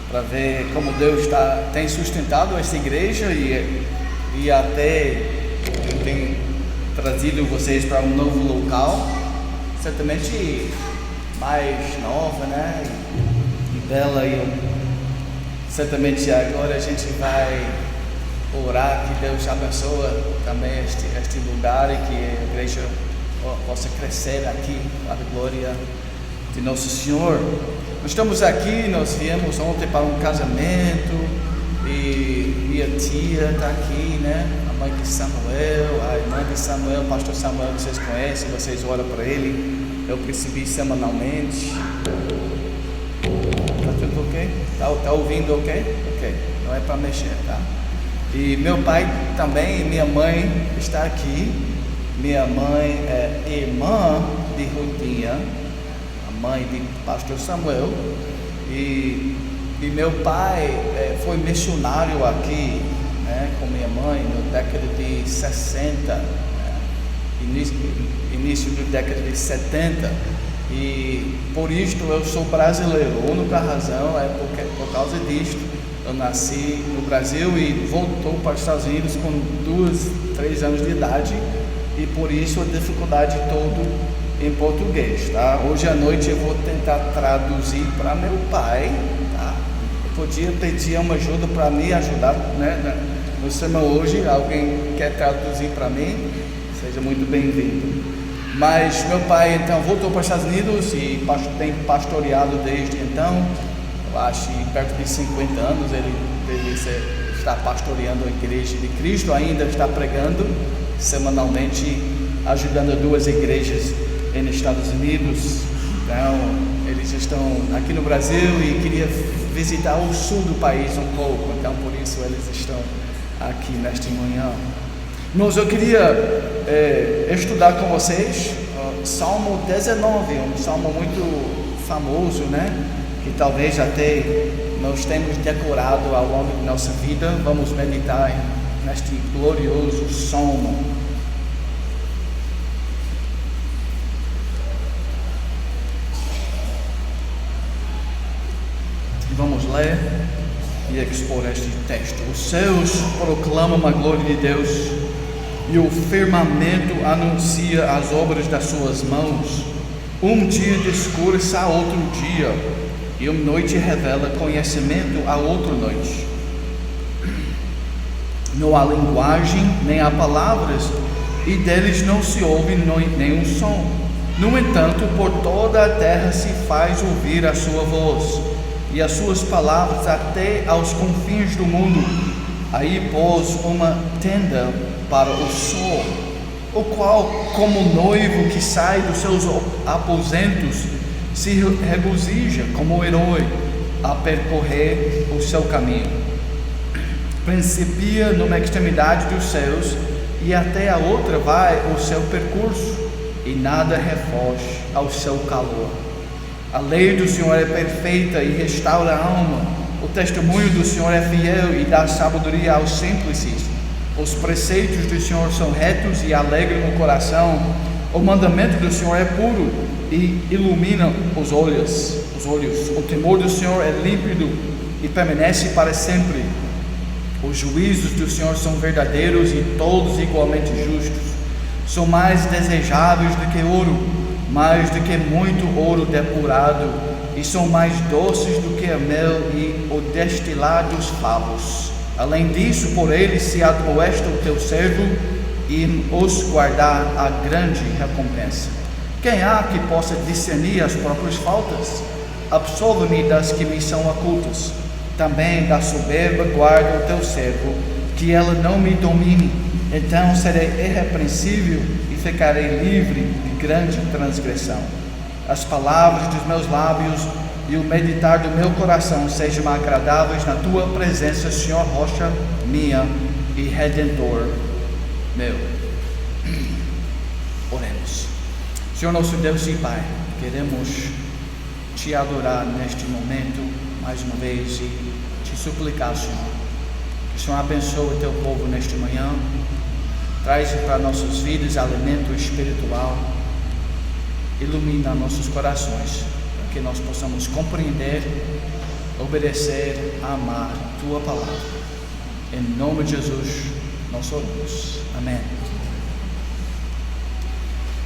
para ver como Deus tem sustentado essa igreja e até tem trazido vocês para um novo local, certamente mais nova, né? E bela. E certamente agora a gente vai orar que Deus abençoe também este lugar e que a igreja possa crescer aqui para a glória de Nosso Senhor. Nós estamos aqui, nós viemos ontem para um casamento e minha tia está aqui, né? A mãe de Samuel, a irmã de Samuel, o pastor Samuel, vocês conhecem, vocês oram para ele, eu recebi semanalmente. Está tudo ok? Está ouvindo ok? Ok, não é para mexer, tá? E meu pai também, minha mãe está aqui. Minha mãe é irmã de Rutinha, a mãe de pastor Samuel, e meu pai foi missionário aqui, né, com minha mãe na década de 60, né, início da década de 70, e por isto eu sou brasileiro. A única razão é por causa disto. Eu nasci no Brasil e voltou para os Estados Unidos com 2, 3 anos de idade, e por isso a dificuldade toda em português, tá? Hoje à noite eu vou tentar traduzir para meu pai, tá? Eu podia pedir uma ajuda para me ajudar, né? No sermão hoje, alguém quer traduzir para mim? Seja muito bem-vindo. Mas meu pai então voltou para os Estados Unidos e tem pastoreado desde então. Eu acho que perto de 50 anos ele está pastoreando a Igreja de Cristo, ainda está pregando semanalmente, ajudando 2 igrejas nos Estados Unidos. Então eles estão aqui no Brasil e queria visitar o sul do país um pouco, então por isso eles estão aqui nesta manhã. Irmãos, eu queria estudar com vocês Salmo 19, um salmo muito famoso, né? Que talvez até nós temos decorado ao longo de nossa vida. Vamos meditar neste glorioso salmo. Vamos ler e expor este texto. Os céus proclamam a glória de Deus e o firmamento anuncia as obras das suas mãos. Um dia discursa a outro dia, e uma noite revela conhecimento a outra noite. Não há linguagem, nem há palavras, e deles não se ouve nenhum som. No entanto, por toda a terra se faz ouvir a sua voz, e as suas palavras até aos confins do mundo. Aí pôs uma tenda para o sol, o qual, como noivo que sai dos seus aposentos, se regozija como herói a percorrer o seu caminho. Principia numa extremidade dos céus e até a outra vai o seu percurso, e nada refoge ao seu calor. A lei do Senhor é perfeita e restaura a alma. O testemunho do Senhor é fiel e dá sabedoria aos simples. Os preceitos do Senhor são retos e alegram o coração. O mandamento do Senhor é puro e ilumina os olhos. O temor do Senhor é límpido e permanece para sempre. Os juízos do Senhor são verdadeiros e todos igualmente justos. São mais desejáveis do que ouro, mais do que muito ouro depurado, e são mais doces do que a mel e o destilar dos favos. Além disso, por eles se admoesta o teu servo, e os guardar a grande recompensa. Quem há que possa discernir as próprias faltas? Absolve-me das que me são ocultas. Também da soberba guarda o teu servo, que ela não me domine. Então serei irrepreensível e ficarei livre de grande transgressão. As palavras dos meus lábios e o meditar do meu coração sejam agradáveis na tua presença, Senhor, rocha minha e redentor meu. Oremos. Senhor nosso Deus e Pai, queremos te adorar neste momento mais uma vez e te suplicar, Senhor, que o Senhor abençoe o teu povo neste manhã, traz para nossas vidas alimento espiritual, ilumina nossos corações, para que nós possamos compreender o obedecer, amar tua palavra. Em nome de Jesus, nós oramos. Amém.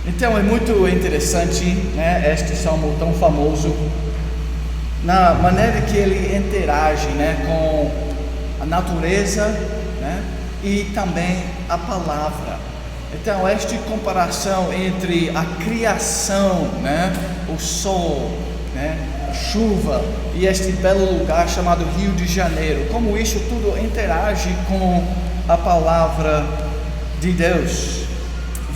Então é muito interessante, né, este salmo tão famoso, na maneira que ele interage, né, com a natureza, né, e também a palavra. Então esta comparação entre a criação, né, o sol, né, a chuva e este belo lugar chamado Rio de Janeiro, como isso tudo interage com a palavra de Deus.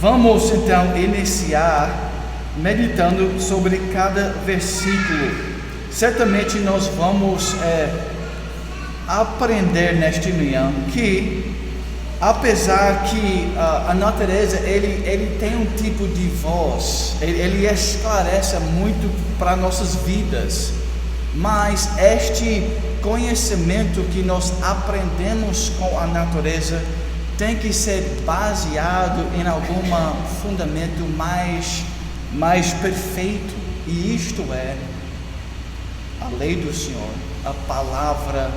Vamos então iniciar meditando sobre cada versículo. Certamente nós vamos aprender neste manhã que, apesar que a natureza ele tem um tipo de voz, ele esclarece muito para nossas vidas, mas este conhecimento que nós aprendemos com a natureza tem que ser baseado em algum fundamento mais perfeito, e isto é a lei do Senhor, a palavra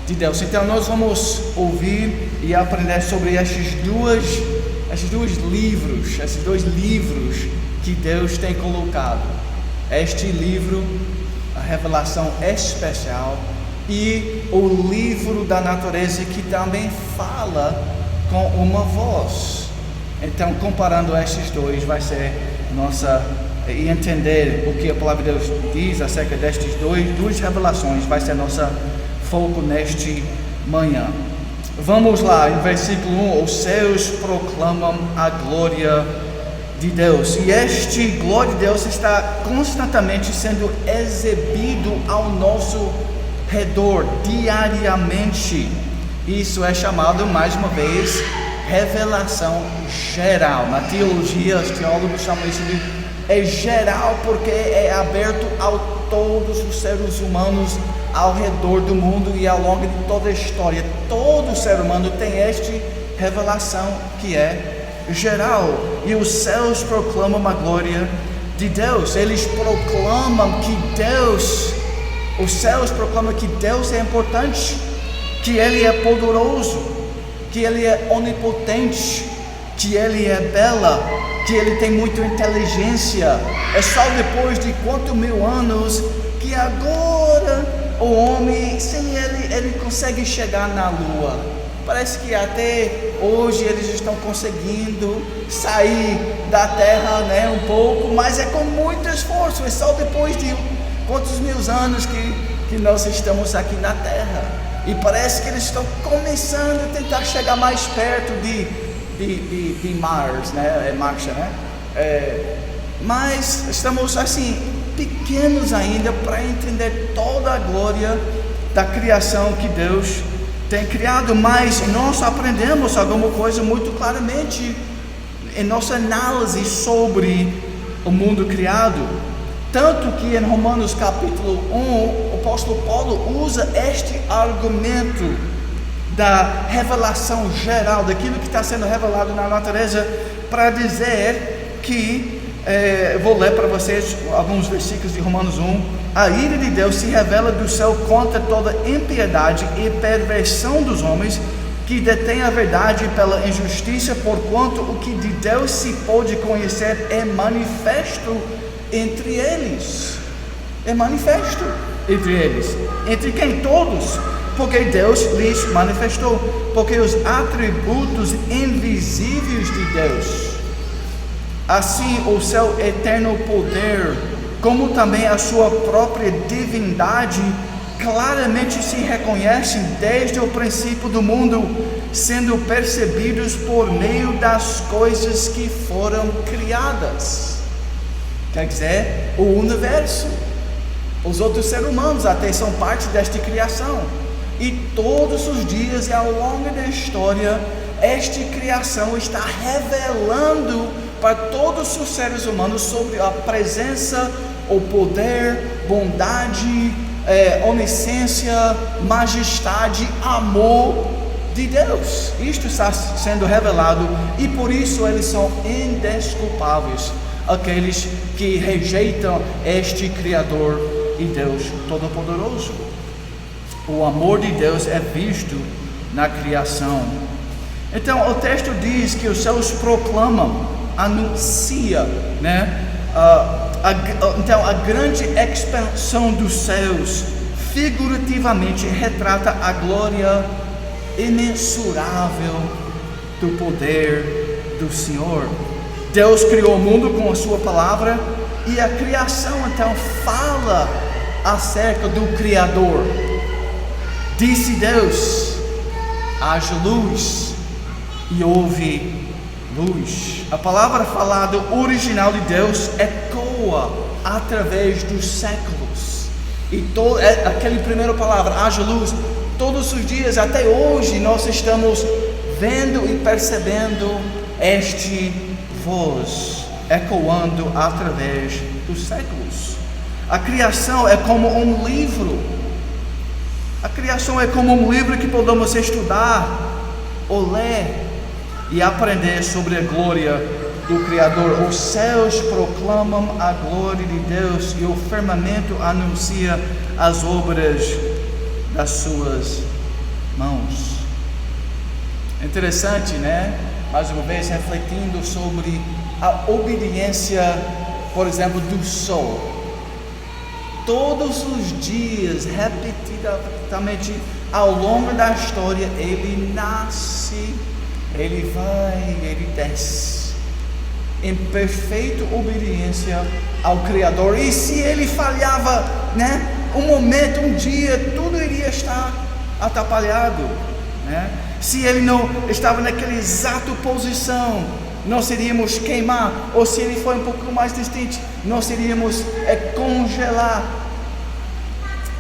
de Deus. Então nós vamos ouvir e aprender sobre esses dois livros que Deus tem colocado. Este livro, a revelação especial, e o livro da natureza, que também fala com uma voz. Então, comparando esses dois, vai ser e entender o que a palavra de Deus diz acerca destes duas revelações, vai ser nosso foco neste manhã. Vamos lá, em versículo 1: os céus proclamam a glória de Deus. E este glória de Deus está constantemente sendo exibido ao nosso redor, diariamente. Isso é chamado, mais uma vez, revelação geral. Na teologia, os teólogos chamam isso de geral, porque é aberto a todos os seres humanos ao redor do mundo e ao longo de toda a história. Todo ser humano tem esta revelação que é geral. E os céus proclamam a glória de Deus. Eles proclamam que os céus proclamam que Deus é importante, que Ele é poderoso, que Ele é onipotente, que Ele é belo, que Ele tem muita inteligência. É só depois de quantos mil anos que agora o homem, sim, ele consegue chegar na lua. Parece que até hoje eles estão conseguindo sair da terra, né, um pouco, mas é com muito esforço. É só depois de quantos mil anos que nós estamos aqui na terra. E parece que eles estão começando a tentar chegar mais perto de Mars, né? É Marcha, né? Mas estamos assim, pequenos ainda para entender toda a glória da criação que Deus tem criado. Mas nós aprendemos alguma coisa muito claramente em nossa análise sobre o mundo criado. Tanto que em Romanos capítulo 1, o apóstolo Paulo usa este argumento da revelação geral, daquilo que está sendo revelado na natureza, para dizer que, vou ler para vocês alguns versículos de Romanos 1: a ira de Deus se revela do céu contra toda impiedade e perversão dos homens, que detêm a verdade pela injustiça, porquanto o que de Deus se pode conhecer é manifesto entre eles. É manifesto entre eles. Entre quem? Todos. Porque Deus lhes manifestou. Porque os atributos invisíveis de Deus, assim o seu eterno poder, como também a sua própria divindade, claramente se reconhecem desde o princípio do mundo, sendo percebidos por meio das coisas que foram criadas. Quer dizer, o universo, os outros seres humanos até são parte desta criação. E todos os dias e ao longo da história, esta criação está revelando para todos os seres humanos sobre a presença, o poder, bondade, onisciência, majestade, amor de Deus. Isto está sendo revelado, e por isso eles são indesculpáveis, aqueles que rejeitam este Criador e Deus Todo-Poderoso. O amor de Deus é visto na criação. Então o texto diz que os céus proclamam, anuncia, né? Então a grande expansão dos céus figurativamente retrata a glória imensurável do poder do Senhor. Deus criou o mundo com a sua palavra, e a criação então fala acerca do Criador. Disse Deus: haja luz, e houve luz. A palavra falada original de Deus ecoa através dos séculos, e aquela primeira palavra, haja luz, todos os dias até hoje nós estamos vendo e percebendo este voz ecoando através dos séculos. A criação é como um livro. A criação é como um livro que podemos estudar ou ler e aprender sobre a glória do Criador. Os céus proclamam a glória de Deus, e o firmamento anuncia as obras das suas mãos. Interessante, né? Mais uma vez, refletindo sobre a obediência, por exemplo, do sol. Todos os dias, repetidamente, ao longo da história, ele nasce, ele vai, ele desce, em perfeita obediência ao Criador. E se ele falhava, né? Um momento, um dia, tudo iria estar atrapalhado, né? Se ele não estava naquela exata posição, nós iríamos queimar, ou se ele for um pouco mais distante, nós iríamos congelar.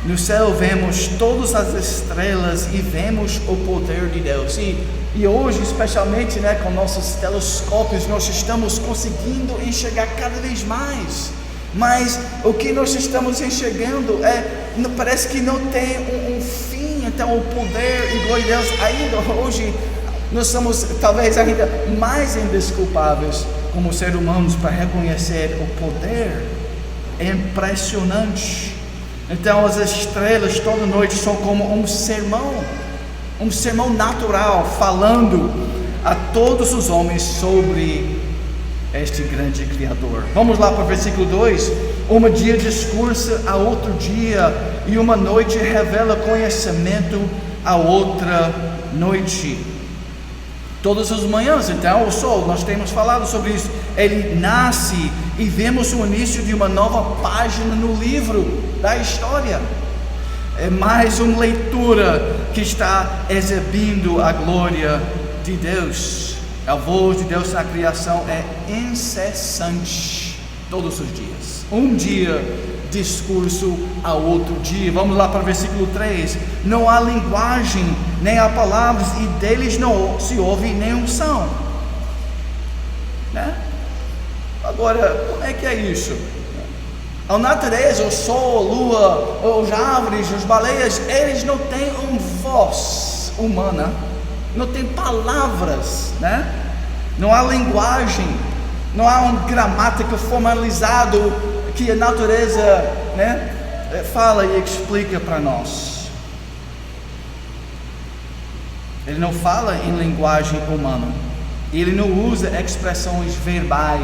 No céu vemos todas as estrelas e vemos o poder de Deus. E hoje, especialmente, né, com nossos telescópios, nós estamos conseguindo enxergar cada vez mais. Mas o que nós estamos enxergando parece que não tem um fim. Então o poder e glória de Deus, ainda hoje nós somos talvez ainda mais indesculpáveis como seres humanos para reconhecer o poder. É impressionante. Então as estrelas toda noite são como um sermão natural, falando a todos os homens sobre este grande Criador. Vamos lá para o versículo 2. Um dia discursa a outro dia, e uma noite revela conhecimento a outra noite. Todas as manhãs, então, o sol, nós temos falado sobre isso, ele nasce, e vemos o início de uma nova página no livro da história. É mais uma leitura que está exibindo a glória de Deus. A voz de Deus na criação é incessante, todos os dias. Um dia, discurso ao outro dia. Vamos lá para o versículo 3. Não há linguagem, nem há palavras, e deles não se ouve nenhum som. Né? Agora, como é que é isso? A natureza, o sol, a lua, as árvores, as baleias, eles não têm uma voz humana, não tem palavras, né? Não há linguagem, não há uma gramática formalizado que a natureza, né, fala e explica para nós. Ele não fala em linguagem humana, ele não usa expressões verbais,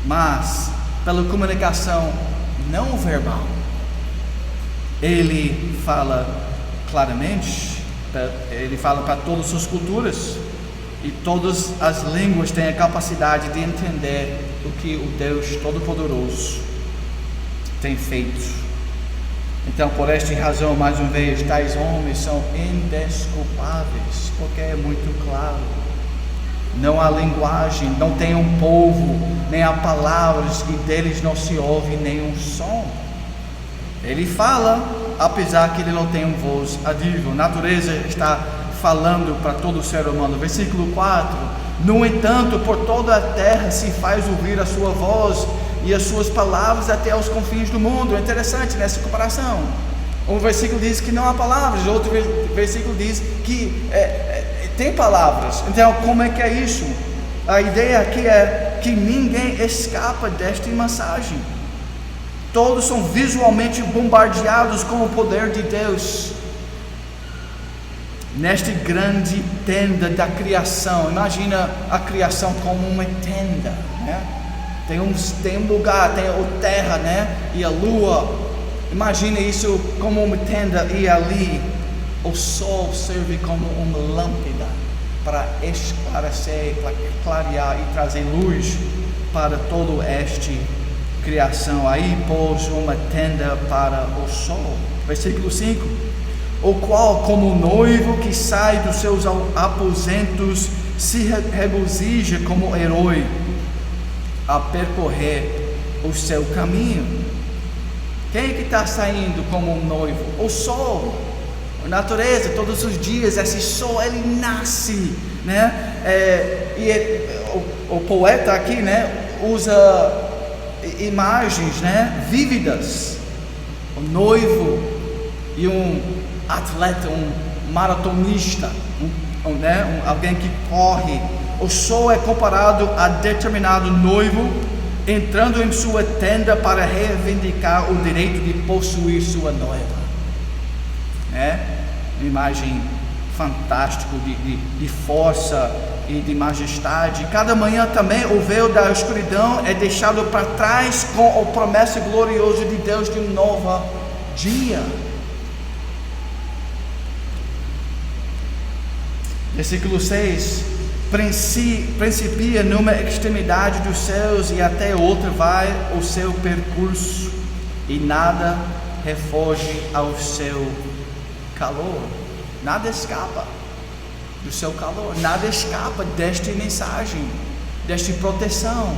mas pela comunicação não verbal, ele fala claramente. Ele fala para todas as culturas, e todas as línguas têm a capacidade de entender o que o Deus Todo-Poderoso tem feito. Então, por esta razão, mais uma vez, tais homens são indesculpáveis, porque é muito claro. Não há linguagem, não tem um povo, nem há palavras, e deles não se ouve nenhum som. Ele fala, apesar que ele não tem uma voz audível. A natureza está falando para todo ser humano. Versículo 4. No entanto, por toda a terra se faz ouvir a sua voz, e as suas palavras até aos confins do mundo. É interessante nessa comparação. Um versículo diz que não há palavras, outro versículo diz que tem palavras. Então, como é que é isso? A ideia aqui é que ninguém escapa desta mensagem. Todos são visualmente bombardeados com o poder de Deus. Nesta grande tenda da criação, imagina a criação como uma tenda, né? Tem um lugar, tem a terra, né? E a lua. Imagina isso como uma tenda, e ali o sol serve como uma lâmpada para esclarecer, para clarear e trazer luz para toda esta criação. Aí pôs uma tenda para o sol. Versículo 5: o qual, como noivo que sai dos seus aposentos, se regozija como herói a percorrer o seu caminho. Quem é que está saindo como um noivo? O sol, a natureza. Todos os dias esse sol ele nasce, né? O poeta aqui, né, usa imagens, né, vívidas. O noivo e um atleta, um maratonista, alguém que corre. O sol é comparado a determinado noivo entrando em sua tenda para reivindicar o direito de possuir sua noiva. Uma imagem fantástica de força e de majestade. Cada manhã também o véu da escuridão é deixado para trás com a promessa gloriosa de Deus de um novo dia. Versículo 6: principia numa extremidade dos céus e até outra vai o seu percurso, e nada refoge ao seu calor. Nada escapa do seu calor, nada escapa desta mensagem, desta proteção,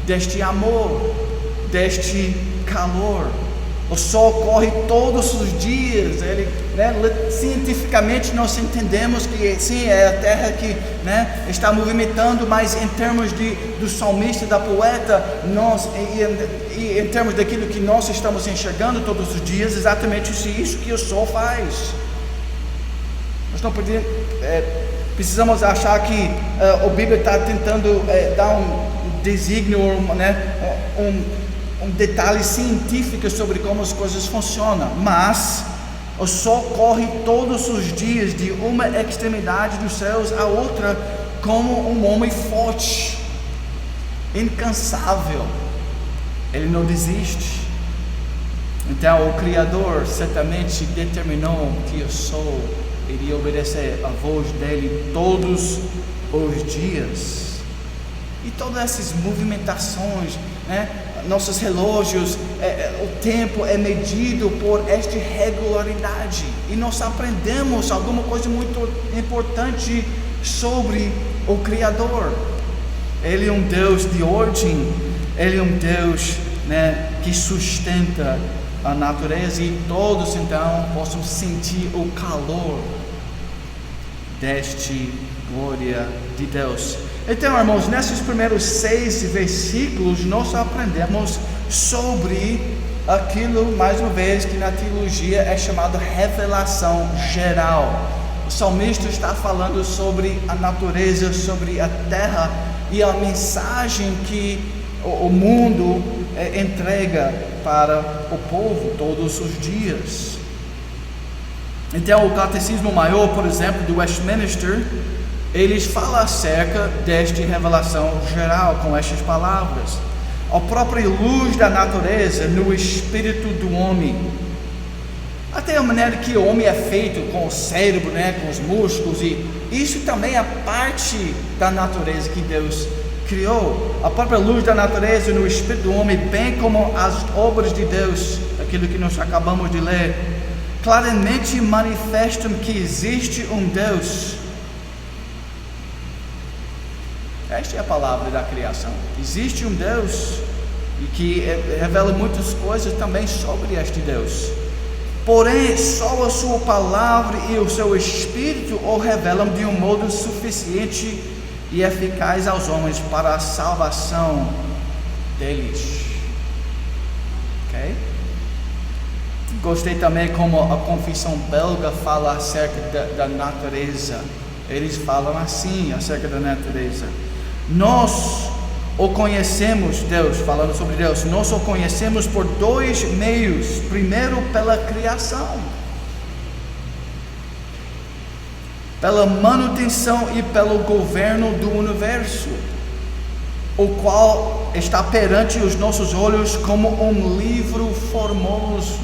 deste amor, deste calor. O sol corre todos os dias. Cientificamente nós entendemos que sim, é a terra que, né, está movimentando, mas em termos do salmista, da poeta, e em termos daquilo que nós estamos enxergando todos os dias, exatamente isso que o sol faz. Nós não precisamos achar que a Bíblia está tentando dar um desígnio, um detalhe científico sobre como as coisas funcionam, mas o sol corre todos os dias de uma extremidade dos céus à outra como um homem forte, incansável. Ele não desiste. Então o Criador certamente determinou que o sol iria obedecer a voz dele todos os dias. E todas essas movimentações, né? Nossos relógios, o tempo é medido por esta regularidade. E nós aprendemos alguma coisa muito importante sobre o Criador. Ele é um Deus de ordem. Ele é um Deus, né, que sustenta a natureza, e todos então possam sentir o calor deste glória de Deus. Então, irmãos, nesses primeiros 6 versículos nós aprendemos sobre aquilo, mais uma vez, que na teologia é chamado revelação geral. O salmista está falando sobre a natureza, sobre a terra e a mensagem que o mundo entrega para o povo todos os dias. Então, o Catecismo Maior, por exemplo, do Westminster, eles falam acerca desta revelação geral com estas palavras: a própria luz da natureza no espírito do homem. Até a maneira que o homem é feito, com o cérebro, né, com os músculos, e isso também é parte da natureza que Deus criou. A própria luz da natureza no espírito do homem, bem como as obras de Deus, aquilo que nós acabamos de ler, claramente manifestam que existe um Deus. Esta é a palavra da criação. Existe um Deus, e que revela muitas coisas também sobre este Deus. Porém, só a sua palavra e o seu Espírito o revelam de um modo suficiente e eficaz aos homens para a salvação deles. Ok? Gostei também como a confissão belga fala acerca da natureza. Eles falam assim acerca da natureza: nós o conhecemos, Deus, falando sobre Deus, nós o conhecemos por dois meios. Primeiro, pela criação, pela manutenção e pelo governo do universo, o qual está perante os nossos olhos como um livro formoso,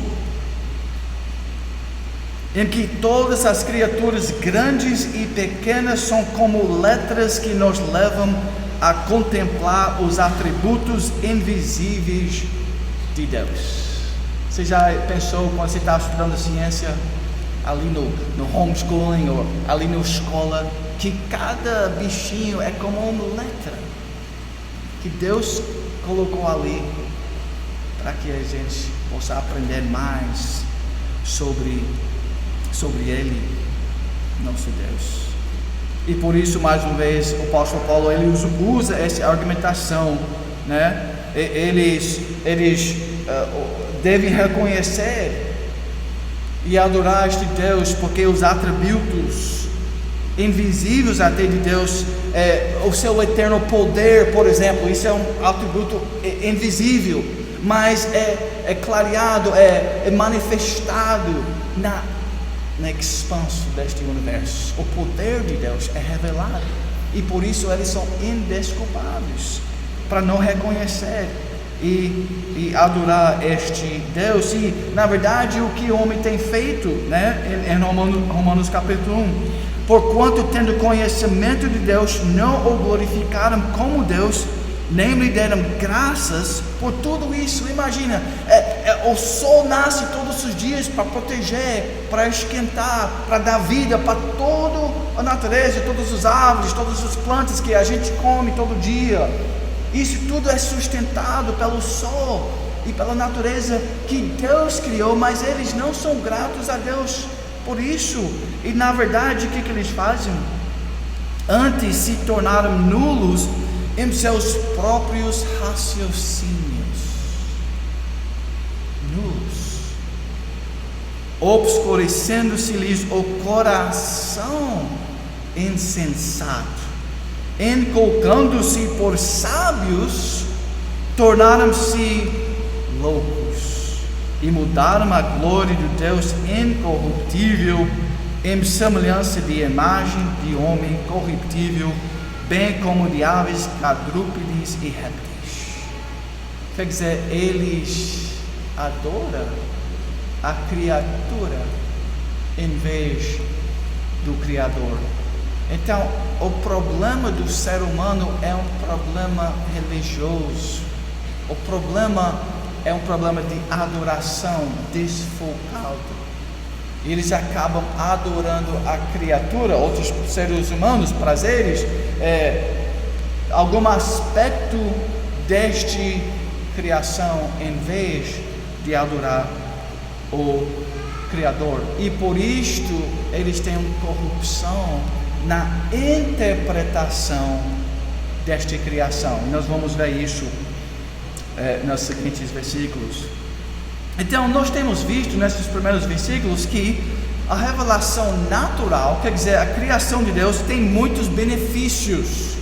em que todas as criaturas grandes e pequenas são como letras que nos levam a contemplar os atributos invisíveis de Deus. Você já pensou, quando você está estudando ciência, ali no homeschooling ou ali na escola, que cada bichinho é como uma letra que Deus colocou ali para que a gente possa aprender mais sobre Ele, nosso Deus. E por isso, mais uma vez, o apóstolo Paulo ele usa essa argumentação, né? Eles devem reconhecer e adorar este Deus, porque os atributos invisíveis até de Deus, o seu eterno poder, por exemplo, isso é um atributo invisível, mas é clareado, é manifestado na expansão deste universo. O poder de Deus é revelado, e por isso eles são indesculpáveis para não reconhecer e adorar este Deus. E na verdade o que o homem tem feito, né, em Romanos capítulo 1, porquanto tendo conhecimento de Deus, não o glorificaram como Deus, nem lhe deram graças por tudo isso. Imagina, o sol nasce todos os dias para proteger, para esquentar, para dar vida para toda a natureza, todas as árvores, todas as plantas que a gente come todo dia. Isso tudo é sustentado pelo sol e pela natureza que Deus criou, mas eles não são gratos a Deus por isso. E na verdade, o que eles fazem? Antes se tornaram nulos em seus próprios raciocínios. Nulos, obscurecendo-se-lhes o coração insensato, encolcando-se por sábios, tornaram-se loucos e mudaram a glória de Deus incorruptível em semelhança de imagem de homem corruptível, bem como de aves, quadrúpedes e répteis. Quer dizer, eles adoram a criatura em vez do Criador. Então, o problema do ser humano é um problema religioso. O problema é um problema de adoração desfocada. Eles acabam adorando a criatura, outros seres humanos, prazeres, algum aspecto deste criação, em vez de adorar o Criador. E por isto eles têm uma corrupção na interpretação desta criação. Nós vamos ver isso nos seguintes versículos. Então, nós temos visto nesses primeiros versículos que a revelação natural, quer dizer, a criação de Deus, tem muitos benefícios.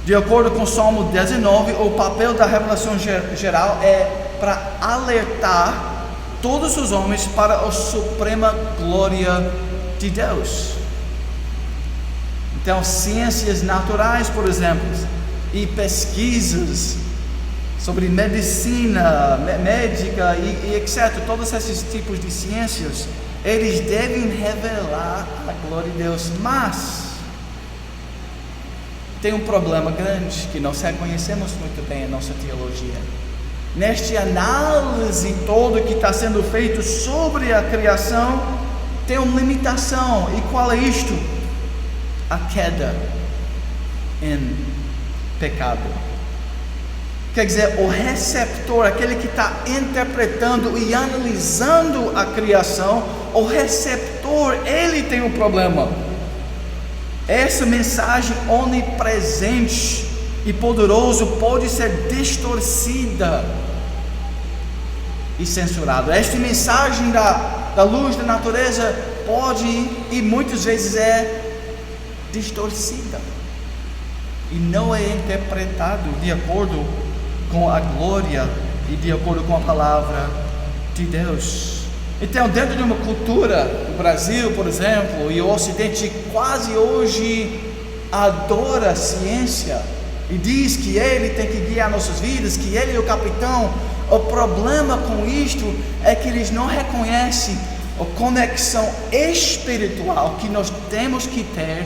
De acordo com o Salmo 19, o papel da revelação geral é para alertar todos os homens para a suprema glória de Deus. Então, ciências naturais, por exemplo, e pesquisas sobre medicina, médica e etc., todos esses tipos de ciências, eles devem revelar a glória de Deus. Mas tem um problema grande que nós reconhecemos muito bem em nossa teologia. Nesta análise toda que está sendo feita sobre a criação, tem uma limitação. E qual é isto? A queda em pecado. Quer dizer, o receptor, aquele que está interpretando e analisando a criação, o receptor, ele tem um problema. Essa mensagem onipresente e poderosa pode ser distorcida e censurada. Esta mensagem da luz da natureza pode e muitas vezes é distorcida. e não é interpretado de acordo com a glória e de acordo com a palavra de Deus. Então, dentro de uma cultura, o Brasil, por exemplo, e o Ocidente quase hoje adora a ciência e diz que ele tem que guiar nossas vidas, que ele é o capitão. O problema com isto é que eles não reconhecem a conexão espiritual que nós temos que ter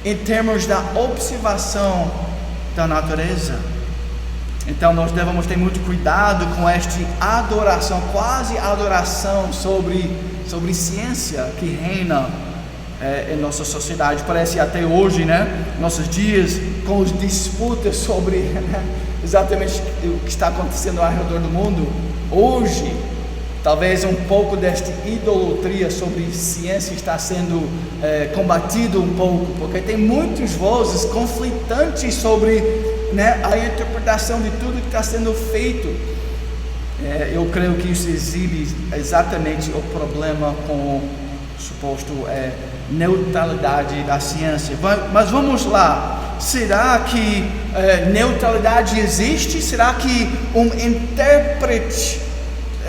em termos da observação da natureza. Então nós devemos ter muito cuidado com esta adoração, quase adoração sobre ciência que reina em nossa sociedade. Parece até hoje, nossos dias, com as disputas sobre exatamente o que está acontecendo ao redor do mundo. Hoje, talvez um pouco desta idolatria sobre ciência está sendo combatido um pouco, porque tem muitas vozes conflitantes sobre a interpretação de tudo que está sendo feito. Eu creio que isso exibe exatamente o problema com o suposto neutralidade da ciência. Mas vamos lá, será que neutralidade existe? Será que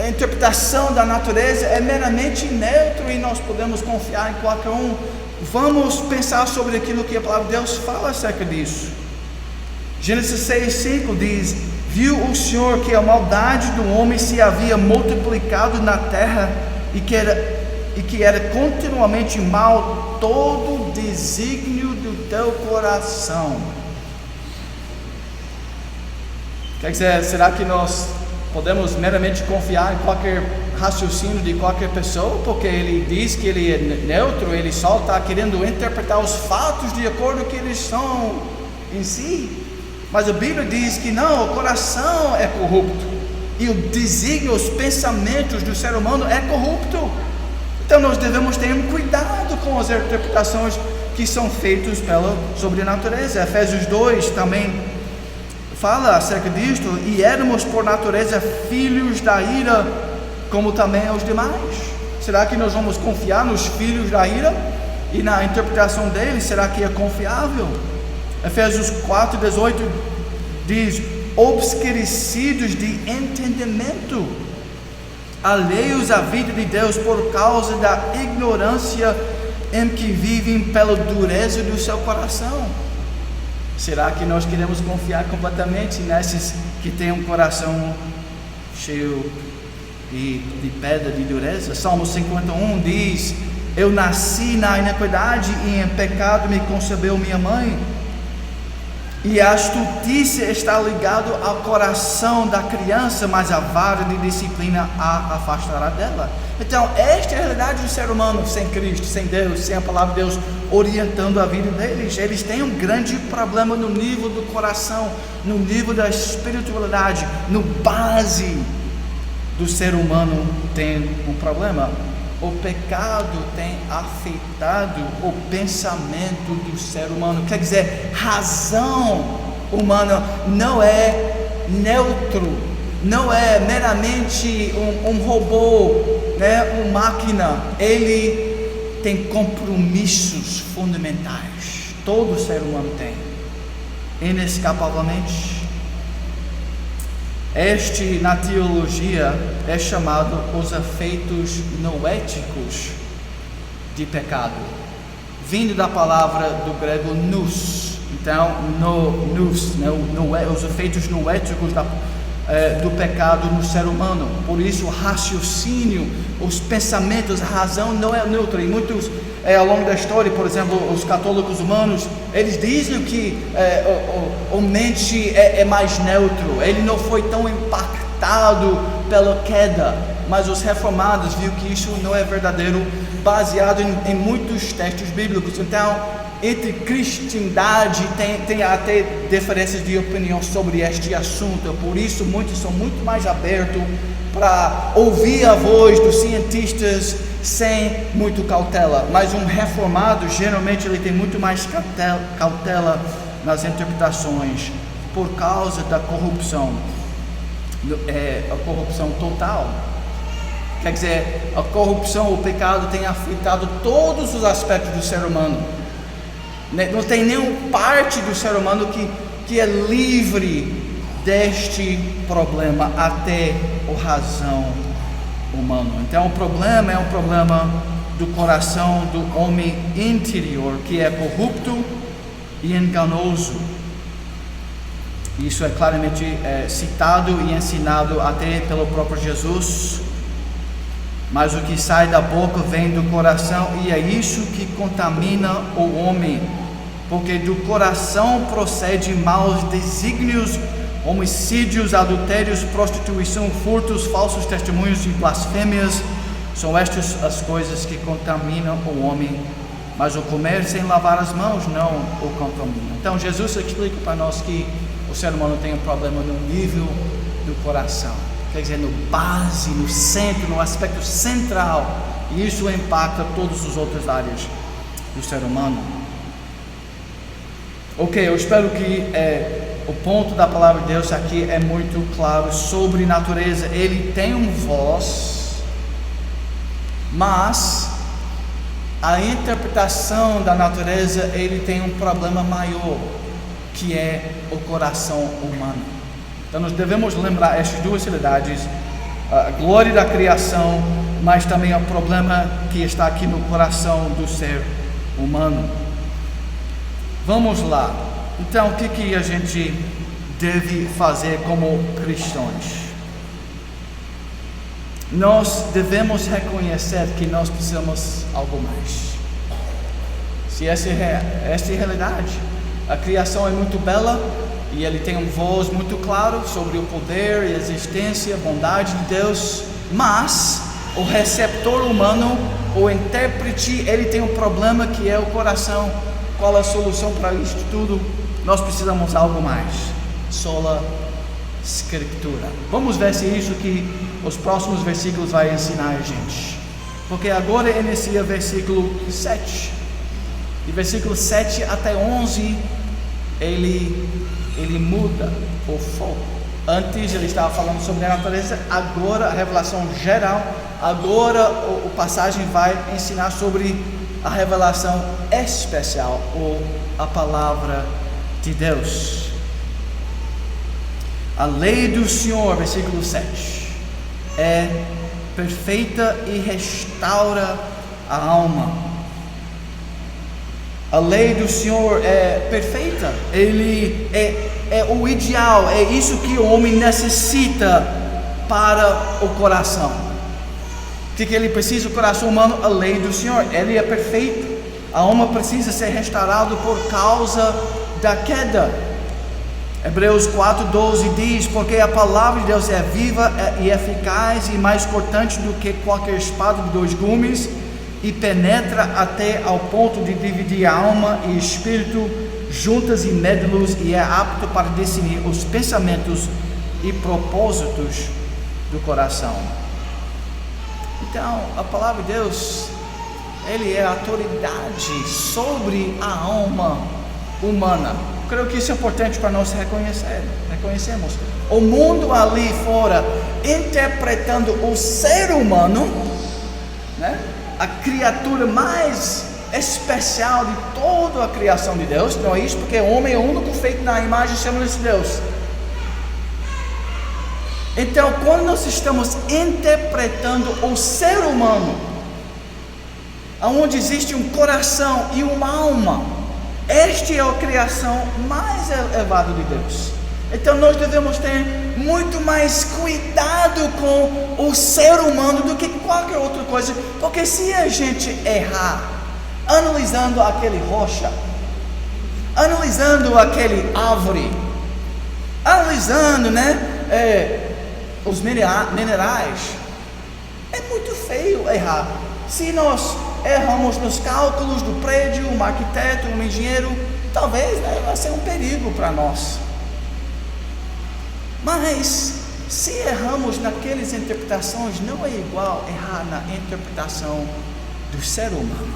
a interpretação da natureza é meramente neutro e nós podemos confiar em qualquer um? Vamos pensar sobre aquilo que a palavra de Deus fala acerca disso. Gênesis 6:5 diz: viu o Senhor que a maldade do homem se havia multiplicado na terra e que era continuamente mal todo o desígnio do teu coração. Quer dizer, será que nós podemos meramente confiar em qualquer raciocínio de qualquer pessoa, porque ele diz que ele é neutro, ele só está querendo interpretar os fatos de acordo com que eles são em si? Mas a Bíblia diz que não, o coração é corrupto e o desígnio, os pensamentos do ser humano é corrupto. Então nós devemos ter um cuidado com as interpretações que são feitas sobre a natureza. Efésios 2 também fala acerca disto: e éramos por natureza filhos da ira, como também os demais. Será que nós vamos confiar nos filhos da ira e na interpretação deles? Será que é confiável? Efésios 4:18 diz: obscurecidos de entendimento, alheios à vida de Deus por causa da ignorância em que vivem pela dureza do seu coração. Será que nós queremos confiar completamente nesses que têm um coração cheio de pedra, de dureza? Salmo 51 diz: eu nasci na iniquidade e em pecado me concebeu minha mãe. E a astutícia está ligada ao coração da criança, mas a vara de disciplina a afastará dela. Então, esta é a realidade do ser humano sem Cristo, sem Deus, sem a palavra de Deus orientando a vida deles. Eles têm um grande problema no nível do coração, no nível da espiritualidade, no base do ser humano tem um problema. O pecado tem afetado o pensamento do ser humano. Quer dizer, razão humana não é neutro, não é meramente um robô, uma máquina. Ele tem compromissos fundamentais. Todo ser humano tem, inescapavelmente. Este, na teologia, é chamado os efeitos noéticos de pecado, vindo da palavra do grego nous. Então, os efeitos noéticos do pecado no ser humano. Por isso, o raciocínio, os pensamentos, a razão não é neutra. E muitos, ao longo da história, por exemplo, os católicos romanos, eles dizem que a mente é mais neutro, ele não foi tão impactado pela queda. Mas os reformados viram que isso não é verdadeiro, baseado em muitos textos bíblicos. Então, entre cristandade tem até diferenças de opinião sobre este assunto. Por isso muitos são muito mais abertos para ouvir a voz dos cientistas sem muito cautela. Mas um reformado, geralmente, ele tem muito mais cautela nas interpretações, por causa da corrupção, a corrupção total. Quer dizer, a corrupção, o pecado tem afetado todos os aspectos do ser humano. Não tem nenhuma parte do ser humano que é livre deste problema, até a razão humana. Então o problema é um problema do coração do homem interior, que é corrupto e enganoso. Isso é claramente citado e ensinado até pelo próprio Jesus. Mas o que sai da boca vem do coração, e é isso que contamina o homem, porque do coração procede maus desígnios, homicídios, adultérios, prostituição, furtos, falsos testemunhos e blasfêmias. São estas as coisas que contaminam o homem, mas o comer sem lavar as mãos não o contamina. Então Jesus explica para nós que o ser humano tem um problema no nível do coração, quer dizer, no base, no centro, no aspecto central, e isso impacta todas as outras áreas do ser humano. Ok, eu espero que o ponto da palavra de Deus aqui é muito claro sobre natureza. Ele tem uma voz, mas a interpretação da natureza, ele tem um problema maior, que é o coração humano. Então nós devemos lembrar estas duas realidades, a glória da criação, mas também o problema que está aqui no coração do ser humano. Vamos lá. Então, o que a gente deve fazer como cristãos? Nós devemos reconhecer que nós precisamos algo mais. Se essa é a realidade, a criação é muito bela e ele tem uma voz muito clara sobre o poder e a existência, a bondade de Deus, mas o receptor humano, o intérprete, ele tem um problema que é o coração. Qual é a solução para isso tudo? Nós precisamos de algo mais. Sola Escritura. Vamos ver se isso que os próximos versículos vai ensinar a gente. Porque agora inicia versículo 7. De versículo 7 até 11, ele muda o foco. Antes ele estava falando sobre a natureza, agora a revelação geral. Agora o passagem vai ensinar sobre a revelação especial, ou a palavra de Deus. A lei do Senhor, versículo 7, é perfeita e restaura a alma. A lei do Senhor é perfeita, ele é o ideal, é isso que o homem necessita para o coração. O que ele precisa? O coração humano, a lei do Senhor, ele é perfeito. A alma precisa ser restaurada por causa da queda. Hebreus 4:12 diz: porque a palavra de Deus é viva e eficaz e mais cortante do que qualquer espada de dois gumes, e penetra até ao ponto de dividir a alma e espírito, juntas e médulas, e é apto para discernir os pensamentos e propósitos do coração. Então, a palavra de Deus, ele é a autoridade sobre a alma humana. Creio que isso é importante para nós reconhecermos. O mundo ali fora, interpretando o ser humano, né? A criatura mais especial de toda a criação de Deus. Não é isso? Porque o homem é o único feito na imagem e semelhança de Deus. Então, quando nós estamos interpretando o ser humano, onde existe um coração e uma alma, esta é a criação mais elevada de Deus. Então nós devemos ter muito mais cuidado com o ser humano do que qualquer outra coisa, porque se a gente errar, analisando aquele rocha, analisando aquele árvore, analisando, os minerais, é muito feio errar. Se nós erramos nos cálculos do prédio, um arquiteto, um engenheiro, talvez vai ser um perigo para nós. Mas se erramos naquelas interpretações, não é igual errar na interpretação do ser humano,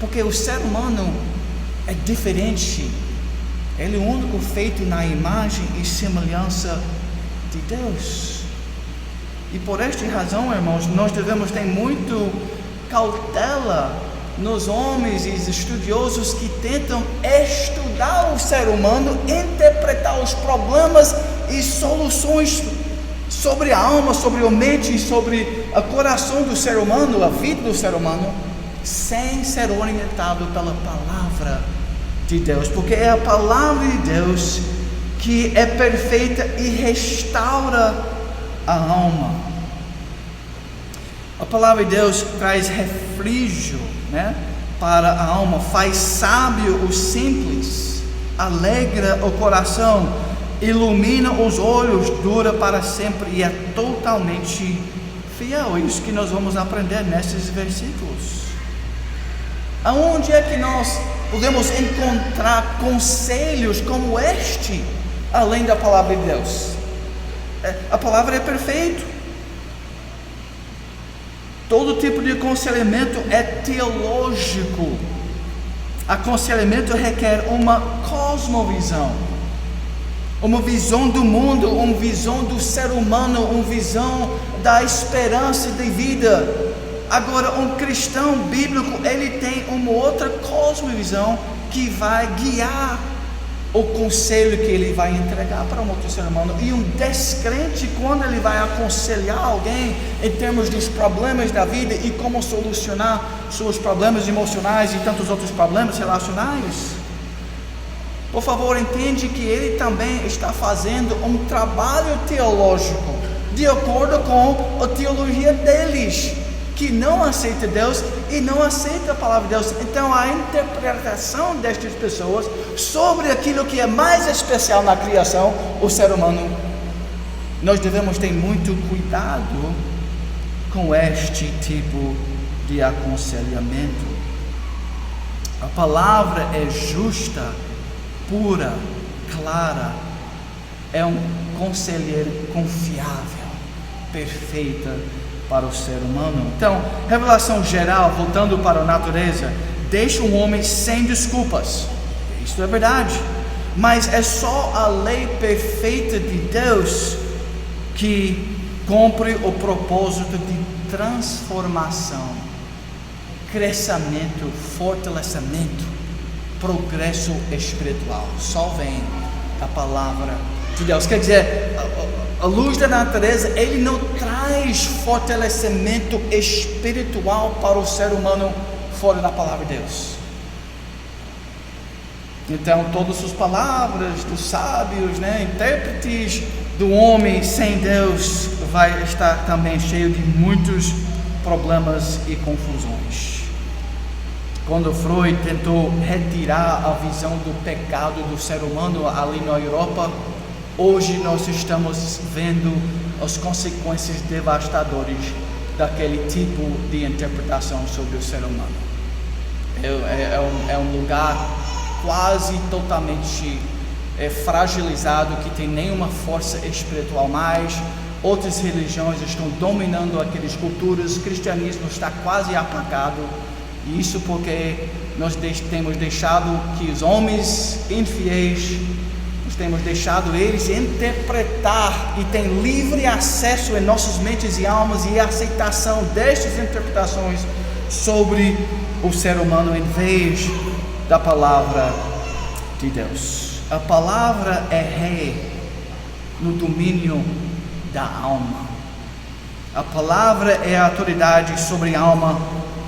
porque o ser humano é diferente. Ele é o único feito na imagem e semelhança de Deus. E por esta razão, irmãos, nós devemos ter muito cautela nos homens e estudiosos que tentam estudar o ser humano, interpretar os problemas e soluções sobre a alma, sobre a mente, sobre o coração do ser humano, a vida do ser humano, sem ser orientado pela palavra de Deus, porque é a palavra de Deus que é perfeita e restaura a alma. A palavra de Deus traz refrigério, para a alma, faz sábio o simples, alegra o coração, ilumina os olhos, dura para sempre e é totalmente fiel. É isso que nós vamos aprender nesses versículos. Aonde é que nós podemos encontrar conselhos como este, além da palavra de Deus? A palavra é perfeita. Todo tipo de aconselhamento é teológico. Aconselhamento requer uma cosmovisão, uma visão do mundo, uma visão do ser humano, uma visão da esperança de vida. Agora, um cristão bíblico, ele tem uma outra cosmovisão que vai guiar o conselho que ele vai entregar para um outro ser humano. E um descrente, quando ele vai aconselhar alguém em termos dos problemas da vida e como solucionar seus problemas emocionais e tantos outros problemas relacionais, por favor, entende que ele também está fazendo um trabalho teológico de acordo com a teologia deles, que não aceita Deus e não aceita a palavra de Deus. Então a interpretação destas pessoas sobre aquilo que é mais especial na criação, o ser humano, nós devemos ter muito cuidado com este tipo de aconselhamento. A palavra é justa, pura, clara, é um conselheiro confiável, perfeita para o ser humano. Então, revelação geral, voltando para a natureza, deixa um homem sem desculpas. Isso é verdade, mas é só a lei perfeita de Deus que cumpre o propósito de transformação, crescimento, fortalecimento, progresso espiritual. Só vem a palavra de Deus. Quer dizer, a luz da natureza, ele não traz fortalecimento espiritual para o ser humano fora da palavra de Deus. Então, todas as palavras dos sábios, intérpretes do homem sem Deus, vai estar também cheio de muitos problemas e confusões. Quando Freud tentou retirar a visão do pecado do ser humano ali na Europa, hoje nós estamos vendo as consequências devastadoras daquele tipo de interpretação sobre o ser humano. É um lugar quase totalmente fragilizado, que tem nenhuma força espiritual mais. Outras religiões estão dominando aquelas culturas. O cristianismo está quase apagado. E isso porque nós temos deixado que os homens infiéis, nós temos deixado eles interpretar e tem livre acesso em nossas mentes e almas e aceitação destas interpretações sobre o ser humano em vez da palavra de Deus. A palavra é rei no domínio da alma. A palavra é a autoridade sobre a alma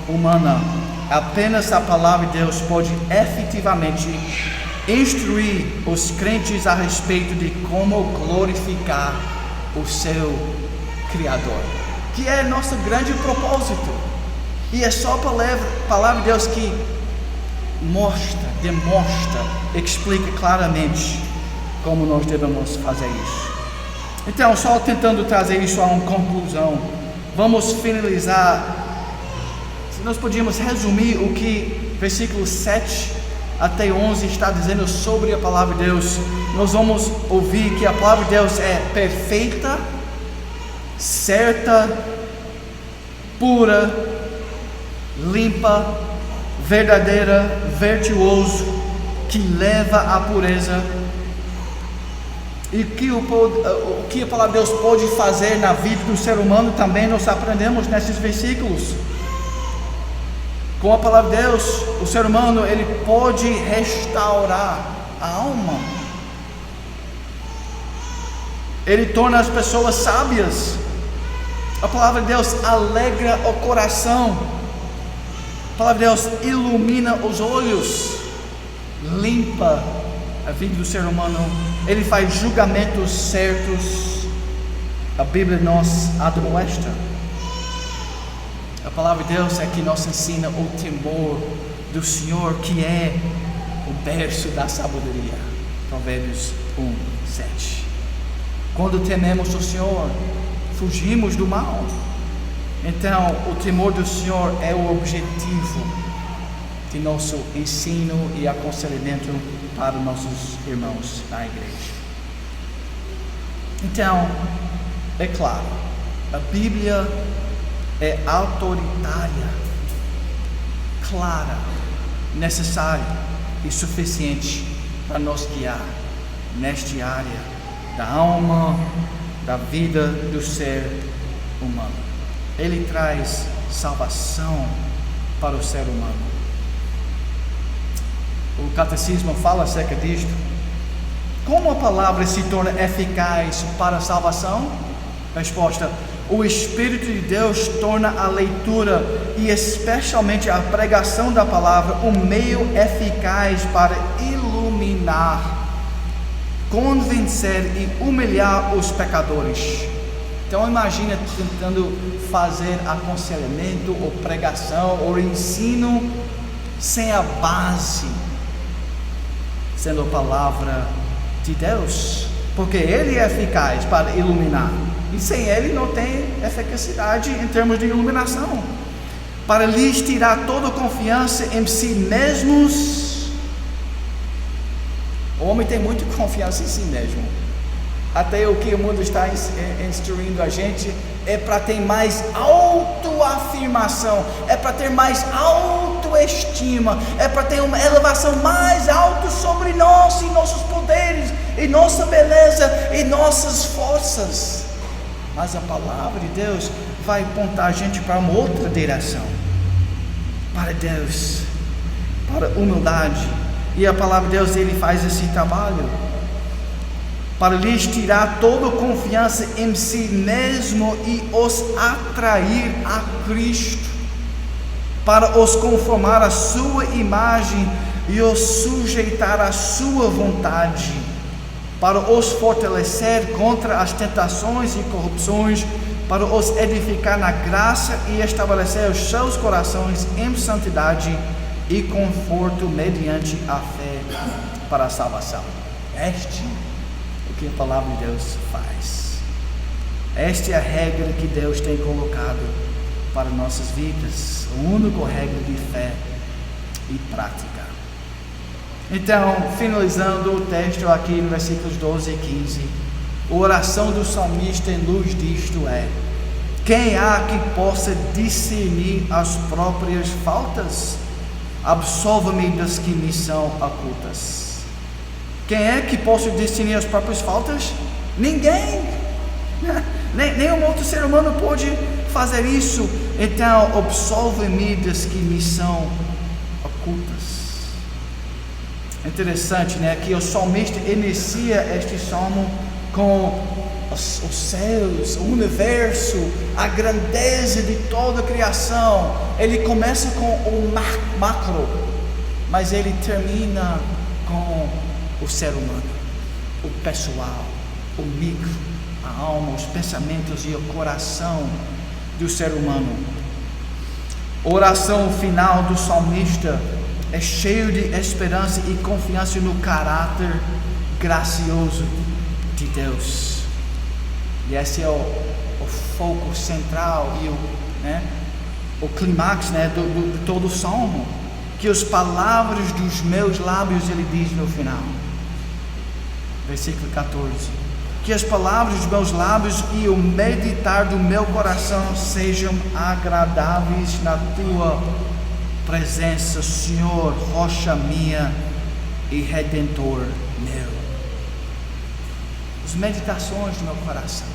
humana. Apenas a palavra de Deus pode efetivamente instruir os crentes a respeito de como glorificar o seu Criador, que é nosso grande propósito. E é só a palavra de Deus que demonstra, explica claramente como nós devemos fazer isso. Então, só tentando trazer isso a uma conclusão, vamos finalizar. Se nós podíamos resumir o que versículos 7 até 11 está dizendo sobre a palavra de Deus, nós vamos ouvir que a palavra de Deus é perfeita, certa, pura, limpa, verdadeira, virtuoso, que leva à pureza. E o que a palavra de Deus pode fazer na vida do ser humano também nós aprendemos nesses versículos. Com a palavra de Deus, o ser humano ele pode restaurar a alma. Ele torna as pessoas sábias. A palavra de Deus alegra o coração. A palavra de Deus ilumina os olhos, limpa a vida do ser humano. Ele faz julgamentos certos. A Bíblia nos admoesta. A palavra de Deus é que nos ensina o temor do Senhor, que é o berço da sabedoria. Provérbios 1:7. Quando tememos o Senhor, fugimos do mal. Então, o temor do Senhor é o objetivo de nosso ensino e aconselhamento para nossos irmãos na igreja. Então, é claro, a Bíblia é autoritária, clara, necessária e suficiente para nos guiar nesta área da alma, da vida do ser humano. Ele traz salvação para o ser humano. O catecismo fala acerca disto. Como a palavra se torna eficaz para a salvação? Resposta: o Espírito de Deus torna a leitura e especialmente a pregação da palavra um meio eficaz para iluminar, convencer e humilhar os pecadores. Então imagina tentando fazer aconselhamento ou pregação ou ensino sem a base, sendo a palavra de Deus, porque Ele é eficaz para iluminar, e sem Ele não tem eficacidade em termos de iluminação. Para lhes tirar toda confiança em si mesmos. O homem tem muita confiança em si mesmo. Até o que o mundo está instruindo a gente é para ter mais autoafirmação, é para ter mais autoestima, é para ter uma elevação mais alta sobre nós e nossos poderes, e nossa beleza e nossas forças. Mas a palavra de Deus vai apontar a gente para uma outra direção, para Deus, para humildade. E a palavra de Deus, Ele faz esse trabalho para lhes tirar toda confiança em si mesmo e os atrair a Cristo, para os conformar à sua imagem e os sujeitar à sua vontade, para os fortalecer contra as tentações e corrupções, para os edificar na graça e estabelecer os seus corações em santidade e conforto mediante a fé para a salvação. Este é o que a palavra de Deus faz. Esta é a regra que Deus tem colocado para nossas vidas, a única regra de fé e prática. Então, finalizando o texto aqui no versículos 12 e 15, a oração do salmista em luz disto é: quem há que possa discernir as próprias faltas? Absolva-me das que me são ocultas. Quem é que possa discernir as próprias faltas? Ninguém. Nenhum outro ser humano pode fazer isso. Então, absolve-me das que me são ocultas. É interessante, que o salmista inicia este salmo com os céus, o universo, a grandeza de toda a criação. Ele começa com o macro, mas ele termina com o ser humano, o pessoal, o micro, a alma, os pensamentos e o coração do ser humano. A oração final do salmista é cheio de esperança e confiança no caráter gracioso de Deus. E esse é o foco central e o clímax de todo o salmo. Que as palavras dos meus lábios, ele diz no final, versículo 14: que as palavras dos meus lábios e o meditar do meu coração sejam agradáveis na tua presença, Senhor, rocha minha e redentor meu. As meditações do meu coração,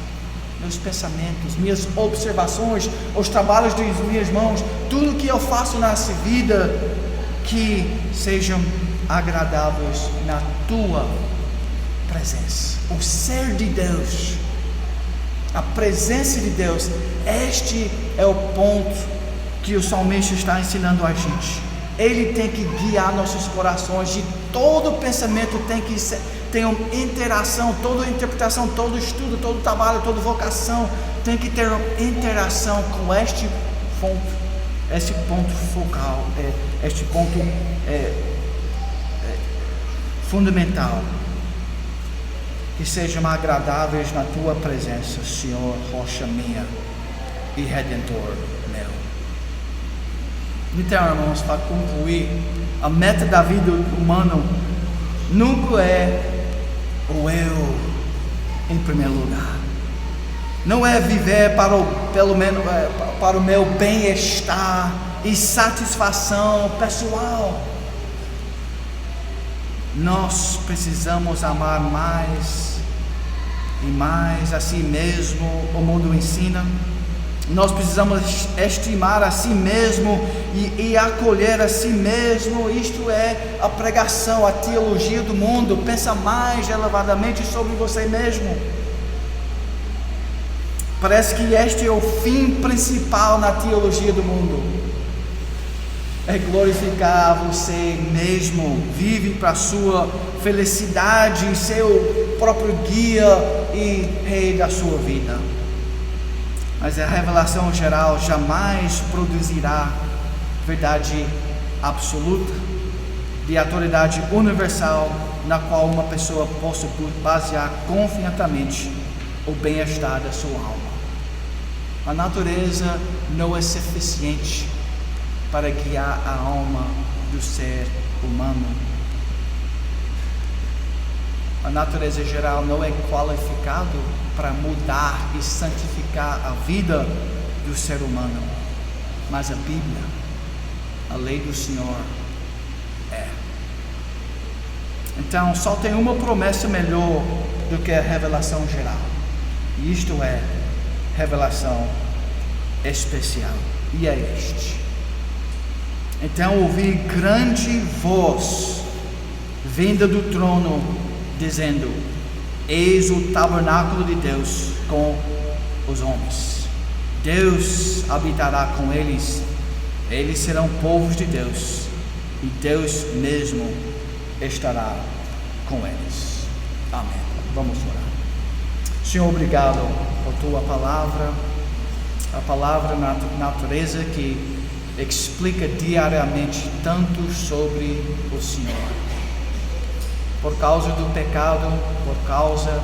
meus pensamentos, minhas observações, os trabalhos das minhas mãos, tudo que eu faço nessa vida, que sejam agradáveis na tua presença. O ser de Deus, a presença de Deus, este é o ponto que o salmista está ensinando a gente. Ele tem que guiar nossos corações, e todo pensamento tem que ter uma interação, toda interpretação, todo estudo, todo trabalho, toda vocação tem que ter uma interação com este ponto focal, este ponto fundamental. Que sejam agradáveis na tua presença, Senhor, rocha minha e redentor meu. Então, irmãos, para concluir, a meta da vida humana nunca é o eu em primeiro lugar. Não é viver para o meu bem-estar e satisfação pessoal. Nós precisamos amar mais e mais a si mesmo, o mundo ensina. Nós precisamos estimar a si mesmo e acolher a si mesmo. Isto é a pregação, a teologia do mundo. Pensa mais elevadamente sobre você mesmo. Parece que este é o fim principal na teologia do mundo. É glorificar você mesmo, vive para a sua felicidade, ser o próprio guia e rei da sua vida. Mas a revelação geral jamais produzirá verdade absoluta, de autoridade universal, na qual uma pessoa possa basear confiantemente o bem-estar da sua alma. A natureza não é suficiente para guiar a alma do ser humano. A natureza geral não é qualificado para mudar e santificar a vida do ser humano, mas a Bíblia, a lei do Senhor, é. Então só tem uma promessa melhor do que a revelação geral, e isto é revelação especial, e é este. Então ouvi grande voz vinda do trono, dizendo: eis o tabernáculo de Deus com os homens. Deus habitará com eles, eles serão povos de Deus, e Deus mesmo estará com eles. Amém. Vamos orar. Senhor, obrigado por tua palavra, a palavra na natureza que explica diariamente tanto sobre o Senhor. Por causa do pecado, por causa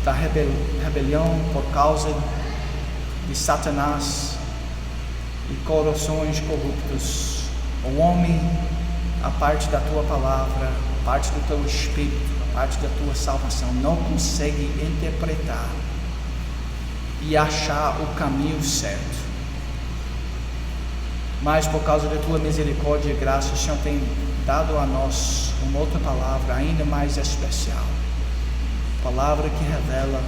da rebelião, por causa de Satanás e corações corruptos, o homem, a parte da tua palavra, a parte do teu Espírito, a parte da tua salvação, não consegue interpretar e achar o caminho certo. Mas por causa da tua misericórdia e graça, o Senhor tem dado a nós uma outra palavra ainda mais especial, palavra que revela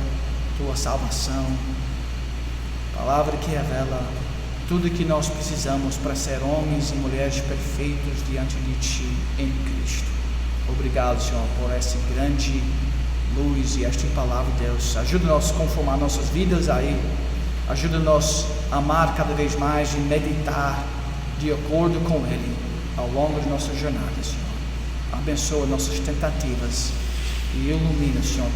tua salvação, palavra que revela tudo que nós precisamos para ser homens e mulheres perfeitos diante de ti em Cristo. Obrigado, Senhor, por essa grande luz e esta palavra, Deus. Ajuda-nos a conformar nossas vidas aí, ajuda-nos a amar cada vez mais e meditar de acordo com Ele ao longo de nossa jornada, Senhor. Abençoa nossas tentativas e ilumina, Senhor,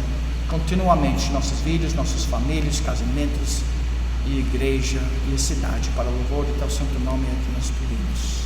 continuamente nossas vidas, nossas famílias, casamentos e igreja e a cidade, para o louvor do teu santo nome é que nós pedimos.